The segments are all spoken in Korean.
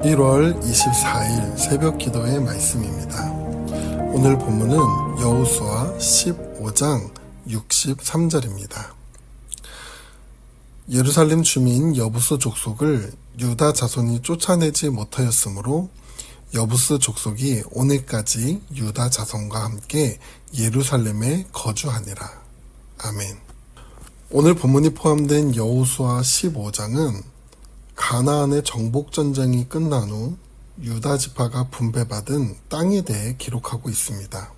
1월 24일 새벽 기도의 말씀입니다. 오늘 본문은 여호수아 15장 63절입니다. 예루살렘 주민 여부스 족속을 유다 자손이 쫓아내지 못하였으므로 여부스 족속이 오늘까지 유다 자손과 함께 예루살렘에 거주하니라. 아멘. 오늘 본문이 포함된 여호수아 15장은 가나안의 정복전쟁이 끝난 후 유다 지파가 분배받은 땅에 대해 기록하고 있습니다.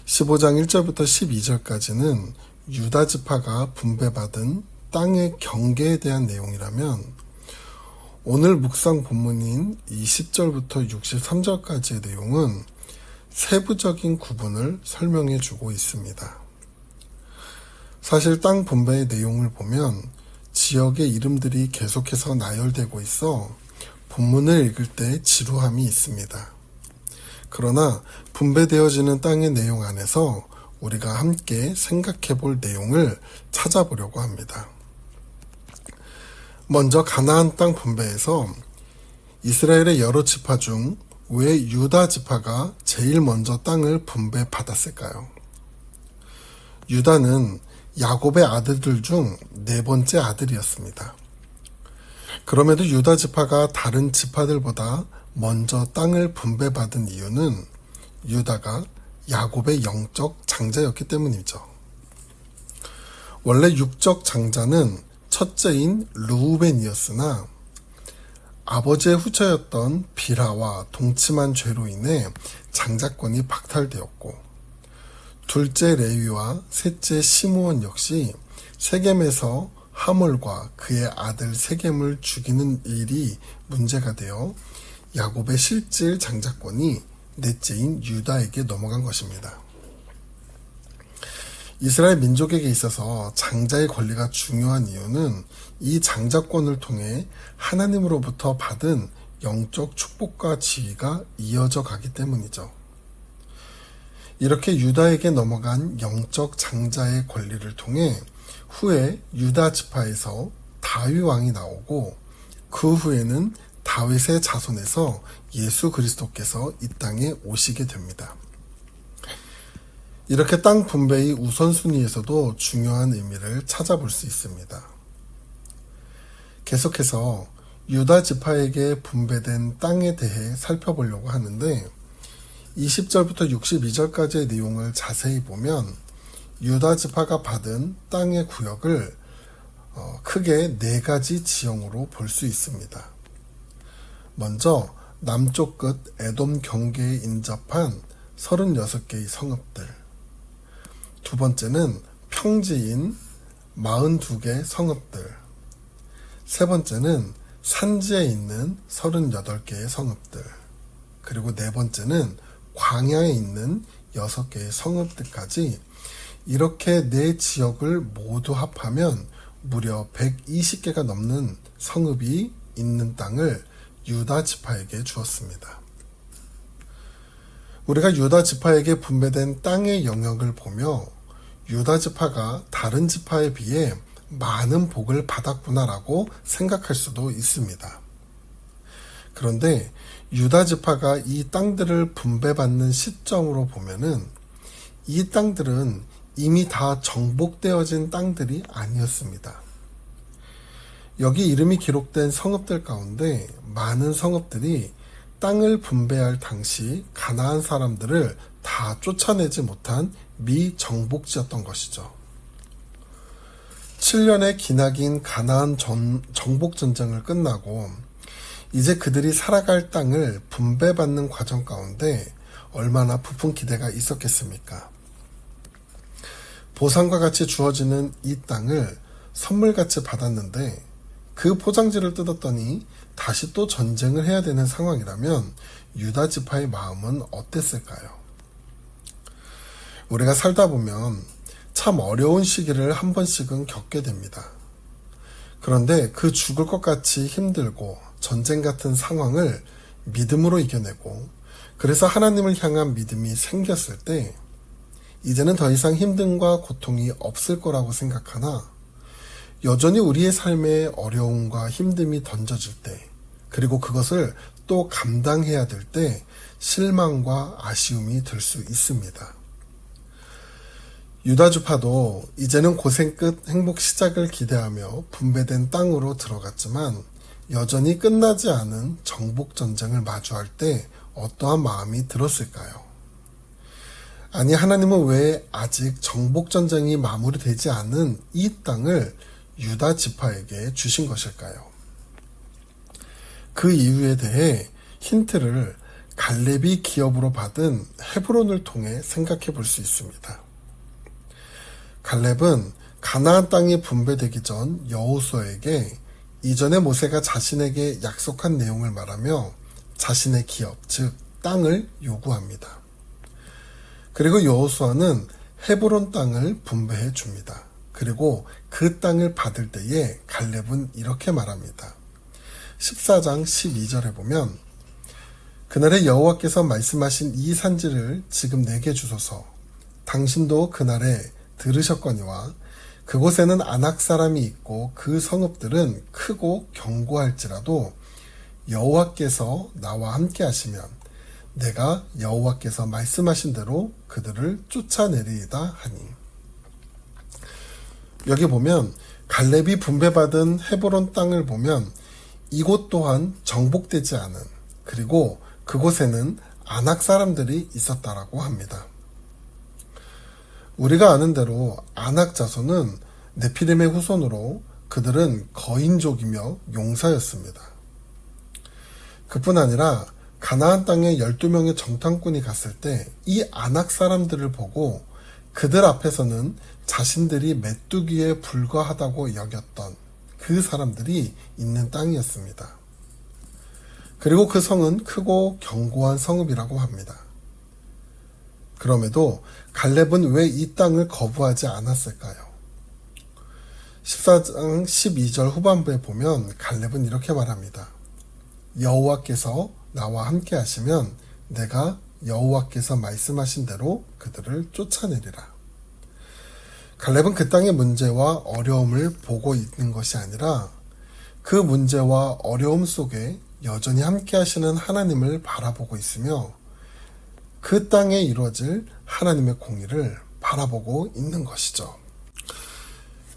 15장 1절부터 12절까지는 유다 지파가 분배받은 땅의 경계에 대한 내용이라면 오늘 묵상 본문인 20절부터 63절까지의 내용은 세부적인 구분을 설명해 주고 있습니다. 사실 땅 분배의 내용을 보면 지역의 이름들이 계속해서 나열되고 있어 본문을 읽을 때 지루함이 있습니다. 그러나 분배되어지는 땅의 내용 안에서 우리가 함께 생각해 볼 내용을 찾아보려고 합니다. 먼저 가나안 땅 분배에서 이스라엘의 여러 지파 중 왜 유다 지파가 제일 먼저 땅을 분배받았을까요? 유다는 야곱의 아들들 중 네 번째 아들이었습니다. 그럼에도 유다 지파가 다른 지파들보다 먼저 땅을 분배받은 이유는 유다가 야곱의 영적 장자였기 때문이죠. 원래 육적 장자는 첫째인 르우벤이었으나 아버지의 후처였던 비라와 동침한 죄로 인해 장자권이 박탈되었고 둘째 레위와 셋째 시므온 역시 세겜에서 하몰과 그의 아들 세겜을 죽이는 일이 문제가 되어 야곱의 실질 장자권이 넷째인 유다에게 넘어간 것입니다. 이스라엘 민족에게 있어서 장자의 권리가 중요한 이유는 이 장자권을 통해 하나님으로부터 받은 영적 축복과 지위가 이어져 가기 때문이죠. 이렇게 유다에게 넘어간 영적 장자의 권리를 통해 후에 유다 지파에서 다윗 왕이 나오고 그 후에는 다윗의 자손에서 예수 그리스도께서 이 땅에 오시게 됩니다. 이렇게 땅 분배의 우선순위에서도 중요한 의미를 찾아볼 수 있습니다. 계속해서 유다 지파에게 분배된 땅에 대해 살펴보려고 하는데 20절부터 62절까지의 내용을 자세히 보면 유다 지파가 받은 땅의 구역을 크게 네 가지 지형으로 볼 수 있습니다. 먼저 남쪽 끝 에돔 경계에 인접한 36개의 성읍들, 두 번째는 평지인 42개 성읍들, 세 번째는 산지에 있는 38개의 성읍들, 그리고 네 번째는 광야에 있는 6개의 성읍들까지 이렇게 네 지역을 모두 합하면 무려 120개가 넘는 성읍이 있는 땅을 유다 지파에게 주었습니다. 우리가 유다 지파에게 분배된 땅의 영역을 보며 유다 지파가 다른 지파에 비해 많은 복을 받았구나라고 생각할 수도 있습니다. 그런데 유다 지파가 이 땅들을 분배받는 시점으로 보면은 이 땅들은 이미 다 정복되어진 땅들이 아니었습니다. 여기 이름이 기록된 성읍들 가운데 많은 성읍들이 땅을 분배할 당시 가나안 사람들을 다 쫓아내지 못한 미정복지였던 것이죠. 7년의 기나긴 가나안 정복전쟁을 끝나고 이제 그들이 살아갈 땅을 분배받는 과정 가운데 얼마나 부푼 기대가 있었겠습니까? 보상과 같이 주어지는 이 땅을 선물같이 받았는데 그 포장지를 뜯었더니 다시 또 전쟁을 해야 되는 상황이라면 유다 지파의 마음은 어땠을까요? 우리가 살다 보면 참 어려운 시기를 한 번씩은 겪게 됩니다. 그런데 그 죽을 것 같이 힘들고 전쟁 같은 상황을 믿음으로 이겨내고 그래서 하나님을 향한 믿음이 생겼을 때 이제는 더 이상 힘듦과 고통이 없을 거라고 생각하나 여전히 우리의 삶에 어려움과 힘듦이 던져질 때 그리고 그것을 또 감당해야 될 때 실망과 아쉬움이 들 수 있습니다. 유다주파도 이제는 고생 끝 행복 시작을 기대하며 분배된 땅으로 들어갔지만 여전히 끝나지 않은 정복 전쟁을 마주할 때 어떠한 마음이 들었을까요? 아니, 하나님은 왜 아직 정복 전쟁이 마무리되지 않은 이 땅을 유다 지파에게 주신 것일까요? 그 이유에 대해 힌트를 갈렙이 기업으로 받은 헤브론을 통해 생각해 볼 수 있습니다. 갈렙은 가나안 땅이 분배되기 전 여호수아에게 이전에 모세가 자신에게 약속한 내용을 말하며 자신의 기업, 즉 땅을 요구합니다. 그리고 여호수아는 헤브론 땅을 분배해 줍니다. 그리고 그 땅을 받을 때에 갈렙은 이렇게 말합니다. 14장 12절에 보면 그날에 여호와께서 말씀하신 이 산지를 지금 내게 주소서. 당신도 그날에 들으셨거니와 그곳에는 아낙 사람이 있고 그 성읍들은 크고 견고할지라도 여호와께서 나와 함께 하시면 내가 여호와께서 말씀하신 대로 그들을 쫓아내리이다 하니. 여기 보면 갈렙이 분배받은 헤브론 땅을 보면 이곳 또한 정복되지 않은, 그리고 그곳에는 아낙 사람들이 있었다라고 합니다. 우리가 아는 대로 아낙 자손은 네피림의 후손으로 그들은 거인족이며 용사였습니다. 그뿐 아니라 가나안 땅에 12명의 정탐꾼이 갔을 때 이 아낙 사람들을 보고 그들 앞에서는 자신들이 메뚜기에 불과하다고 여겼던 그 사람들이 있는 땅이었습니다. 그리고 그 성은 크고 견고한 성읍이라고 합니다. 그럼에도 갈렙은 왜 이 땅을 거부하지 않았을까요? 14장 12절 후반부에 보면 갈렙은 이렇게 말합니다. 여호와께서 나와 함께 하시면 내가 여호와께서 말씀하신 대로 그들을 쫓아내리라. 갈렙은 그 땅의 문제와 어려움을 보고 있는 것이 아니라 그 문제와 어려움 속에 여전히 함께 하시는 하나님을 바라보고 있으며 그 땅에 이루어질 하나님의 공의를 바라보고 있는 것이죠.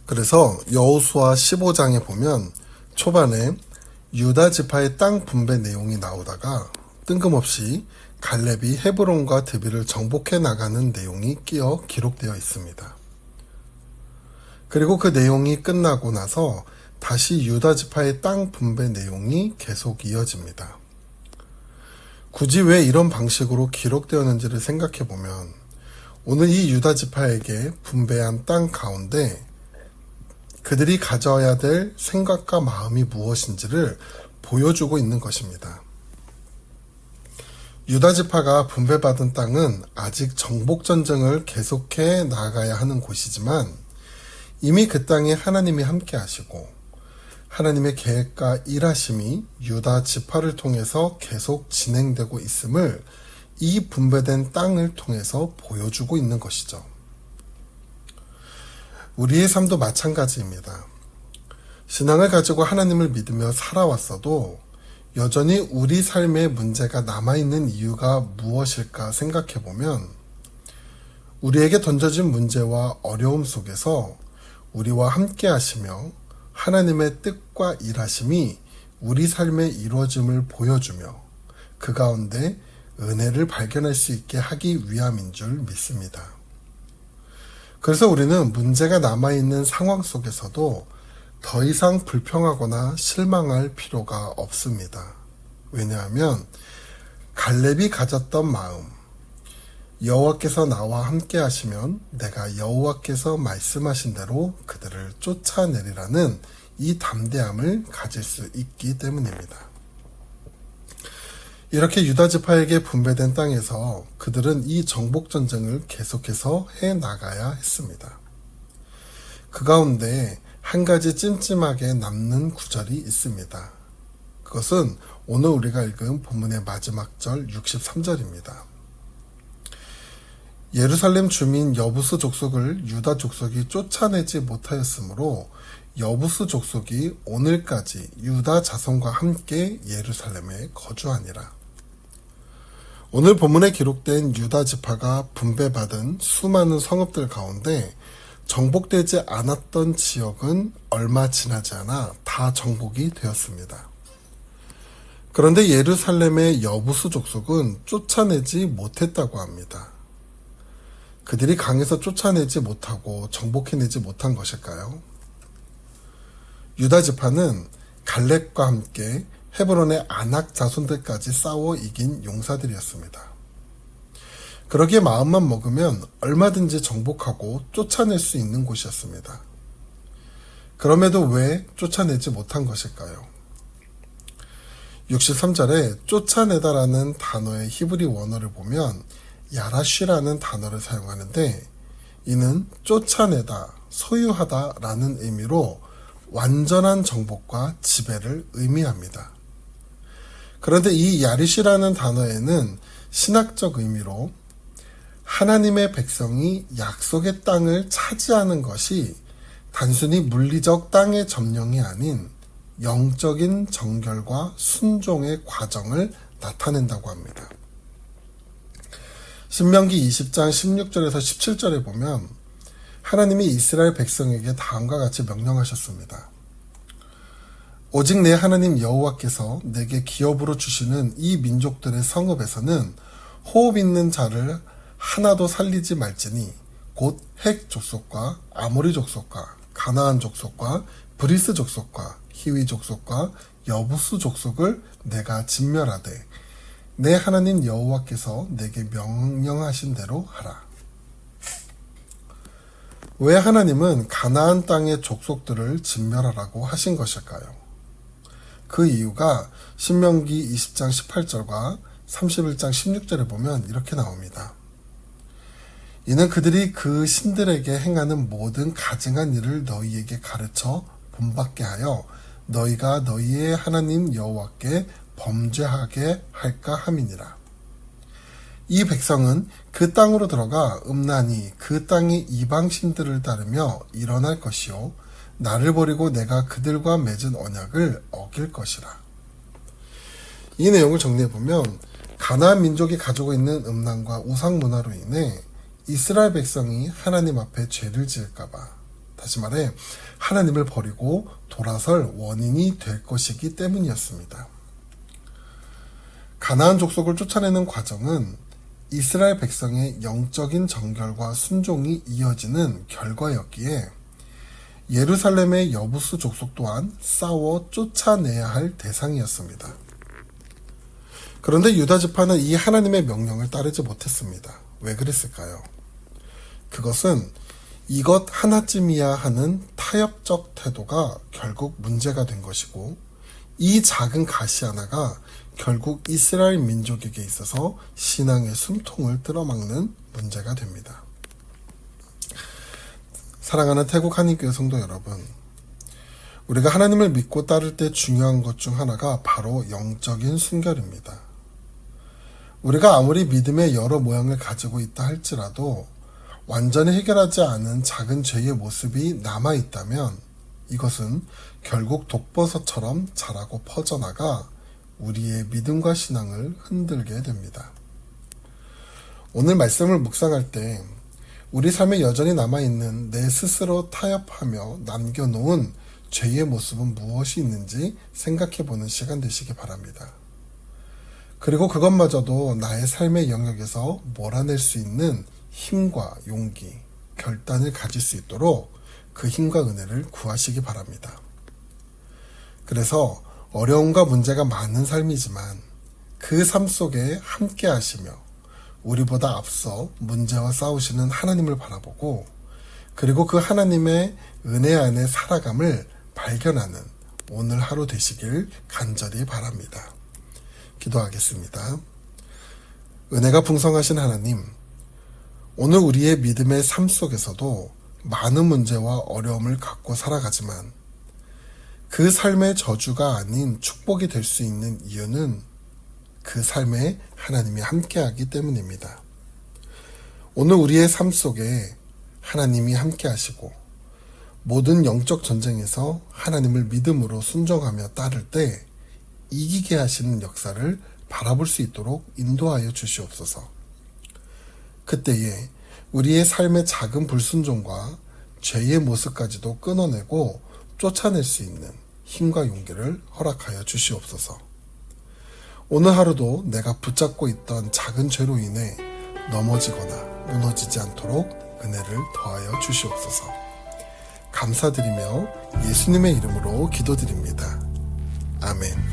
그래서 여호수아 15장에 보면 초반에 유다 지파의 땅 분배 내용이 나오다가 뜬금없이 갈렙이 헤브론과 드비를 정복해 나가는 내용이 끼어 기록되어 있습니다. 그리고 그 내용이 끝나고 나서 다시 유다 지파의 땅 분배 내용이 계속 이어집니다. 굳이 왜 이런 방식으로 기록되었는지를 생각해 보면 오늘 이 유다 지파에게 분배한 땅 가운데 그들이 가져야 될 생각과 마음이 무엇인지를 보여주고 있는 것입니다. 유다 지파가 분배받은 땅은 아직 정복전쟁을 계속해 나가야 하는 곳이지만 이미 그 땅에 하나님이 함께 하시고 하나님의 계획과 일하심이 유다 지파를 통해서 계속 진행되고 있음을 이 분배된 땅을 통해서 보여주고 있는 것이죠. 우리의 삶도 마찬가지입니다. 신앙을 가지고 하나님을 믿으며 살아왔어도 여전히 우리 삶에 문제가 남아있는 이유가 무엇일까 생각해보면 우리에게 던져진 문제와 어려움 속에서 우리와 함께 하시며 하나님의 뜻과 일하심이 우리 삶에 이루어짐을 보여주며 그 가운데 은혜를 발견할 수 있게 하기 위함인 줄 믿습니다. 그래서 우리는 문제가 남아있는 상황 속에서도 더 이상 불평하거나 실망할 필요가 없습니다. 왜냐하면 갈렙이 가졌던 마음, 여호와께서 나와 함께 하시면 내가 여호와께서 말씀하신 대로 그들을 쫓아내리라는 이 담대함을 가질 수 있기 때문입니다. 이렇게 유다 지파에게 분배된 땅에서 그들은 이 정복 전쟁을 계속해서 해 나가야 했습니다. 그 가운데 한 가지 찜찜하게 남는 구절이 있습니다. 그것은 오늘 우리가 읽은 본문의 마지막 절 63절입니다. 예루살렘 주민 여부스 족속을 유다 족속이 쫓아내지 못하였으므로 여부수 족속이 오늘까지 유다 자손과 함께 예루살렘에 거주하니라. 오늘 본문에 기록된 유다 지파가 분배받은 수많은 성읍들 가운데 정복되지 않았던 지역은 얼마 지나지 않아 다 정복이 되었습니다. 그런데 예루살렘의 여부수 족속은 쫓아내지 못했다고 합니다. 그들이 강에서 쫓아내지 못하고 정복해내지 못한 것일까요? 유다 지파는 갈렙과 함께 헤브론의 아낙 자손들까지 싸워 이긴 용사들이었습니다. 그러기에 마음만 먹으면 얼마든지 정복하고 쫓아낼 수 있는 곳이었습니다. 그럼에도 왜 쫓아내지 못한 것일까요? 63절에 쫓아내다라는 단어의 히브리 원어를 보면 야라쉬라는 단어를 사용하는데, 이는 쫓아내다, 소유하다라는 의미로 완전한 정복과 지배를 의미합니다. 그런데 이 야리시라는 단어에는 신학적 의미로 하나님의 백성이 약속의 땅을 차지하는 것이 단순히 물리적 땅의 점령이 아닌 영적인 정결과 순종의 과정을 나타낸다고 합니다. 신명기 20장 16절에서 17절에 보면 하나님이 이스라엘 백성에게 다음과 같이 명령하셨습니다. 오직 내 하나님 여호와께서 내게 기업으로 주시는 이 민족들의 성읍에서는 호흡 있는 자를 하나도 살리지 말지니 곧 헷 족속과 아모리 족속과 가나안 족속과 브리스 족속과 히위 족속과 여부수 족속을 내가 진멸하되 내 하나님 여호와께서 내게 명령하신 대로 하라. 왜 하나님은 가나안 땅의 족속들을 진멸하라고 하신 것일까요? 그 이유가 신명기 20장 18절과 31장 16절에 보면 이렇게 나옵니다. 이는 그들이 그 신들에게 행하는 모든 가증한 일을 너희에게 가르쳐 본받게 하여 너희가 너희의 하나님 여호와께 범죄하게 할까 함이니라. 이 백성은 그 땅으로 들어가 음란히 그 땅의 이방 신들을 따르며 일어날 것이요 나를 버리고 내가 그들과 맺은 언약을 어길 것이라. 이 내용을 정리해보면 가나안 민족이 가지고 있는 음란과 우상 문화로 인해 이스라엘 백성이 하나님 앞에 죄를 지을까봐, 다시 말해 하나님을 버리고 돌아설 원인이 될 것이기 때문이었습니다. 가나안 족속을 쫓아내는 과정은 이스라엘 백성의 영적인 정결과 순종이 이어지는 결과였기에 예루살렘의 여부수 족속 또한 싸워 쫓아내야 할 대상이었습니다. 그런데 유다 지파는 이 하나님의 명령을 따르지 못했습니다. 왜 그랬을까요? 그것은 이것 하나쯤이야 하는 타협적 태도가 결국 문제가 된 것이고, 이 작은 가시 하나가 결국 이스라엘 민족에게 있어서 신앙의 숨통을 뚫어막는 문제가 됩니다. 사랑하는 태국 한인교회 성도 여러분, 우리가 하나님을 믿고 따를 때 중요한 것 중 하나가 바로 영적인 순결입니다. 우리가 아무리 믿음의 여러 모양을 가지고 있다 할지라도 완전히 해결하지 않은 작은 죄의 모습이 남아있다면 이것은 결국 독버섯처럼 자라고 퍼져나가 우리의 믿음과 신앙을 흔들게 됩니다. 오늘 말씀을 묵상할 때 우리 삶에 여전히 남아있는 내 스스로 타협하며 남겨놓은 죄의 모습은 무엇이 있는지 생각해보는 시간 되시기 바랍니다. 그리고 그것마저도 나의 삶의 영역에서 몰아낼 수 있는 힘과 용기, 결단을 가질 수 있도록 그 힘과 은혜를 구하시기 바랍니다. 그래서 어려움과 문제가 많은 삶이지만 그 삶 속에 함께 하시며 우리보다 앞서 문제와 싸우시는 하나님을 바라보고, 그리고 그 하나님의 은혜 안에 살아감을 발견하는 오늘 하루 되시길 간절히 바랍니다. 기도하겠습니다. 은혜가 풍성하신 하나님, 오늘 우리의 믿음의 삶 속에서도 많은 문제와 어려움을 갖고 살아가지만 그 삶의 저주가 아닌 축복이 될 수 있는 이유는 그 삶에 하나님이 함께하기 때문입니다. 오늘 우리의 삶 속에 하나님이 함께하시고 모든 영적 전쟁에서 하나님을 믿음으로 순종하며 따를 때 이기게 하시는 역사를 바라볼 수 있도록 인도하여 주시옵소서. 그때에 우리의 삶의 작은 불순종과 죄의 모습까지도 끊어내고 쫓아낼 수 있는 힘과 용기를 허락하여 주시옵소서. 오늘 하루도 내가 붙잡고 있던 작은 죄로 인해 넘어지거나 무너지지 않도록 은혜를 더하여 주시옵소서. 감사드리며 예수님의 이름으로 기도드립니다. 아멘.